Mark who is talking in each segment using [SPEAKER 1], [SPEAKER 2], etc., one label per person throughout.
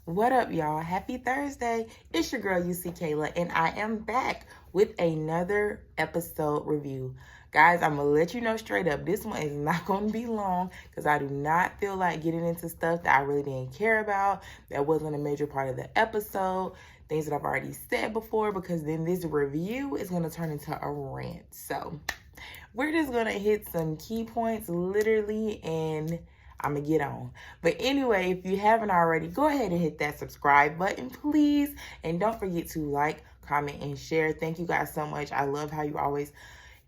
[SPEAKER 1] What up, y'all? Happy Thursday. It's your girl, UC Kayla, and I am back with another episode review. Guys, I'm going to let you know straight up, this one is not going to be long because I do not feel like getting into stuff that I really didn't care about, that wasn't a major part of the episode, things that I've already said before, because then this review is going to turn into a rant. So, we're just going to hit some key points literally, and I'm going to get on. But anyway, if you haven't already, go ahead and hit that subscribe button, please. And don't forget to like, comment, and share. Thank you guys so much. I love how you always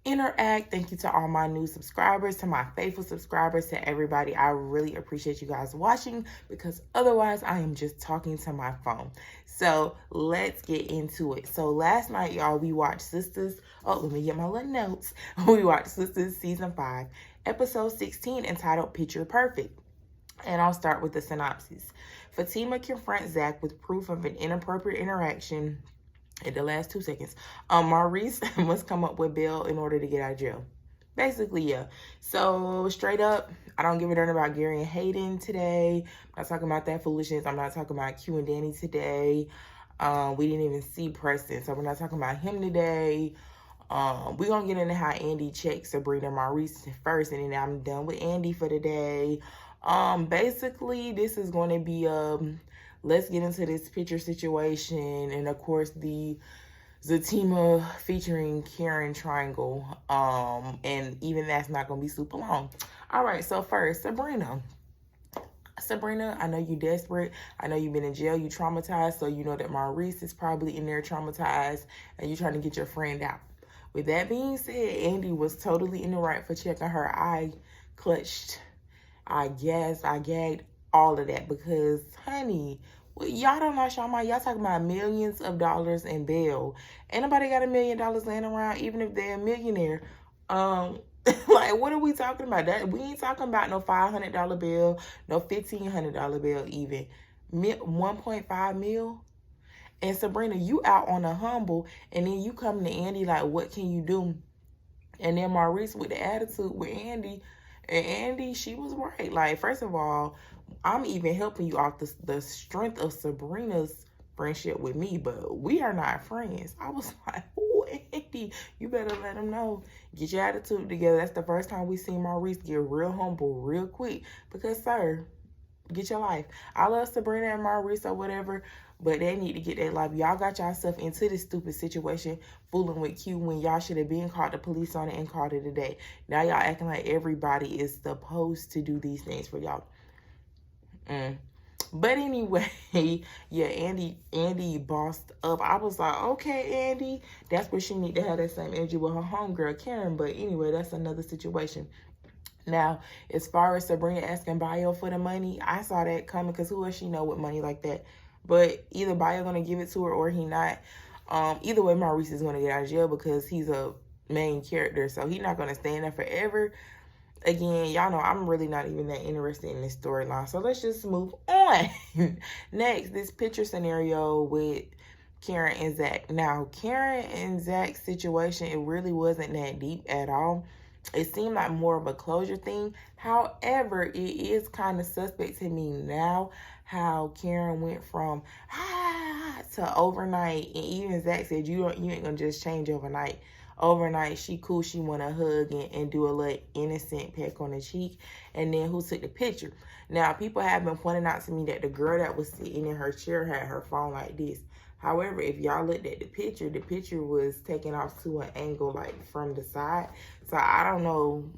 [SPEAKER 1] interact. Thank you to all my new subscribers, to my faithful subscribers, to everybody. I really appreciate you guys watching because otherwise I am just talking to my phone. So let's get into it. So last night, y'all, we watched Sistas. Oh, let me get my little notes. We watched Sistas season 5, episode 16, entitled Picture Perfect. And I'll start with the synopsis. Fatima confronts Zach with proof of an inappropriate interaction. In the last 2 seconds, Maurice must come up with bail in order to get out of jail. Basically, yeah. So, straight up, I don't give a darn about Gary and Hayden today. I'm not talking about that foolishness. I'm not talking about Q and Danny today. We didn't even see Preston, so we're not talking about him today. We're going to get into how Andy checks Sabrina and Maurice first, and then I'm done with Andy for today. Basically, this is going to be, let's get into this picture situation, and of course the Zatima featuring Karen triangle, and even that's not gonna be super long. All right, so first, Sabrina, I know you desperate. I know you've been in jail, you traumatized, so you know that Maurice is probably in there traumatized, and you're trying to get your friend out. With that being said, Andy was totally in the right for checking her. I clutched, I gasped, I gagged, all of that, because honey, y'all don't know, y'all talking about millions of dollars in bail. Ain't nobody got $1 million laying around, even if they're a millionaire. Like, what are we talking about? That we ain't talking about no $500 bill, no $1,500 bill, even 1.5 mil. And Sabrina, you out on a humble, and then you come to Andy like, what can you do? And then Maurice with the attitude with Andy. And Andy, she was right. Like, first of all, I'm even helping you off the strength of Sabrina's friendship with me, but we are not friends. I was like, oh, Andy, you better let him know. Get your attitude together. That's the first time we seen Maurice get real humble real quick. Because, sir, get your life. I love Sabrina and Maurice or whatever, but they need to get their life. Y'all got yourself into this stupid situation fooling with Q when y'all should have been called the police on it and called it a day. Now y'all acting like everybody is supposed to do these things for y'all. But anyway, yeah, Andy bossed up. I was like, okay, Andy, that's where she need to have that same energy with her homegirl, Karen. But anyway, that's another situation. Now, as far as Sabrina asking Bayo for the money, I saw that coming because who else she know with money like that? But either Bayo going to give it to her or he not. Either way, Maurice is going to get out of jail because he's a main character. So he's not going to stay in there forever. Again, y'all know I'm really not even that interested in this storyline. So let's just move on. Next, this picture scenario with Karen and Zach. Now, Karen and Zach's situation, it really wasn't that deep at all. It seemed like more of a closure thing. However, it is kind of suspect to me now how Karen went from to overnight. And even Zach said, you ain't gonna just change overnight. Overnight, she cool, she want to hug and do a little innocent peck on the cheek. And then who took the picture? Now, people have been pointing out to me that the girl that was sitting in her chair had her phone like this. However, if y'all looked at the picture was taken off to an angle like from the side. So I don't know,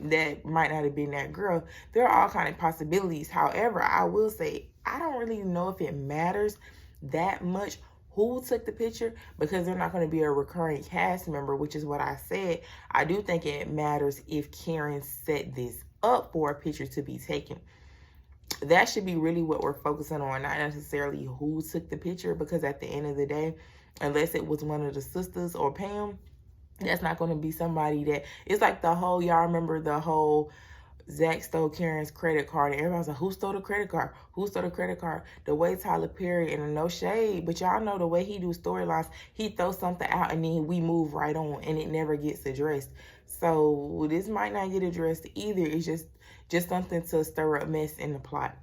[SPEAKER 1] that might not have been that girl. There are all kind of possibilities. However, I will say, I don't really know if it matters that much who took the picture, because they're not going to be a recurring cast member, which is what I said. I do think it matters if Karen set this up for a picture to be taken. That should be really what we're focusing on, not necessarily who took the picture, because at the end of the day, unless it was one of the sisters or Pam, that's not going to be somebody that, it's like the whole, y'all remember the whole Zach stole Karen's credit card, and everybody's like, who stole the credit card? Who stole the credit card? The way Tyler Perry, and no shade, but y'all know the way he do storylines, he throws something out and then we move right on and it never gets addressed. So this might not get addressed either. It's just something to stir up mess in the plot.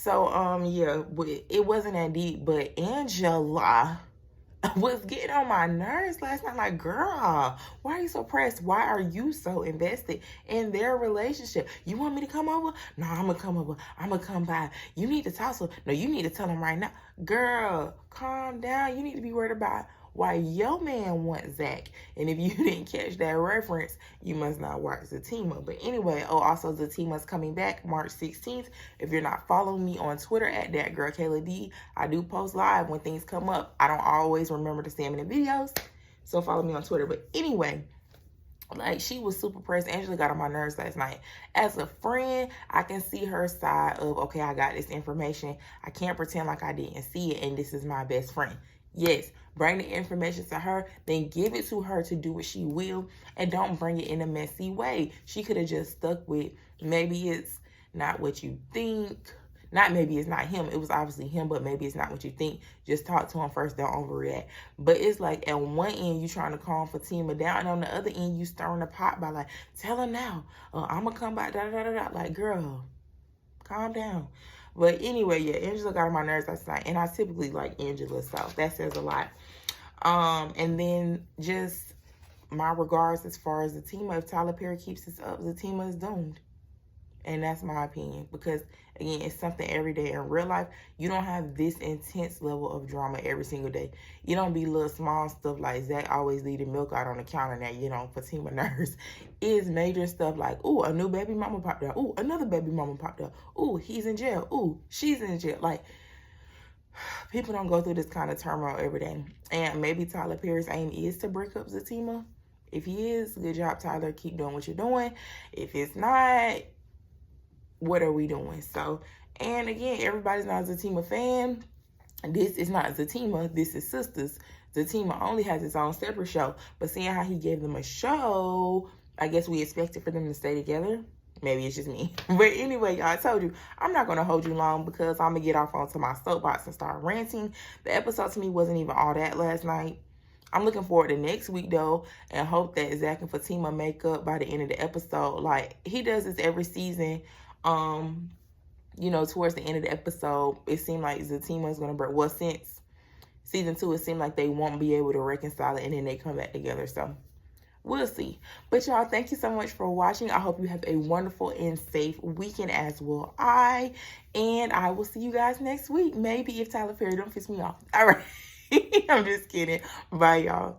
[SPEAKER 1] So, yeah, it wasn't that deep, but Angela was getting on my nerves last night. Like, girl, why are you so pressed? Why are you so invested in their relationship? You want me to come over? No, I'm gonna come over. I'm gonna come by. You need to talk to him. No, you need to tell him right now. Girl, calm down. You need to be worried about why your man wants Zach. And if you didn't catch that reference, you must not watch Zatima. But anyway, also Zatima's coming back March 16th. If you're not following me on Twitter at @girlKaylaD, I do post live when things come up. I don't always remember to see them in the videos, so follow me on Twitter. But anyway, like, she was super pressed. Angela got on my nerves last night. As a friend, I can see her side of, okay, I got this information. I can't pretend like I didn't see it, and this is my best friend. Yes, bring the information to her, then give it to her to do what she will, and don't bring it in a messy way. She could have just stuck with, maybe it's not what you think. Not maybe it's not him. It was obviously him, but maybe it's not what you think. Just talk to him first. Don't overreact. But it's like, at one end, you trying to calm Fatima down, and on the other end, you stirring the pot by like, tell him now. I'm going to come back, da-da-da-da-da. Like, girl, calm down. But anyway, yeah, Angela got on my nerves last night, and I typically like Angela, so that says a lot. And then just my regards as far as Zatima. If Tyler Perry keeps this up, Zatima is doomed. And that's my opinion, because again, it's something every day. In real life, you don't have this intense level of drama every single day. You don't be little small stuff like Zach always leaving milk out on the counter that, you know, Fatima nerves. It's major stuff like, ooh, a new baby mama popped out. Ooh, another baby mama popped out. Ooh, he's in jail. Ooh, she's in jail. Like, people don't go through this kind of turmoil every day. And maybe Tyler Perry's aim is to break up Zatima. If he is, good job, Tyler. Keep doing what you're doing. If it's not, what are we doing? So, and again, everybody's not a Zatima fan. This is not Zatima. This is Sistas. Zatima only has its own separate show. But seeing how he gave them a show, I guess we expected for them to stay together. Maybe it's just me. But anyway, y'all, I told you, I'm not going to hold you long because I'm going to get off onto my soapbox and start ranting. The episode to me wasn't even all that last night. I'm looking forward to next week, though, and hope that Zach and Fatima make up by the end of the episode. Like, he does this every season. You know, towards the end of the episode, it seemed like Zatima is going to break. Well, since season 2, it seemed like they won't be able to reconcile it, and then they come back together. So, we'll see. But, y'all, thank you so much for watching. I hope you have a wonderful and safe weekend, as will I. And I will see you guys next week. Maybe if Tyler Perry don't piss me off. All right. I'm just kidding. Bye, y'all.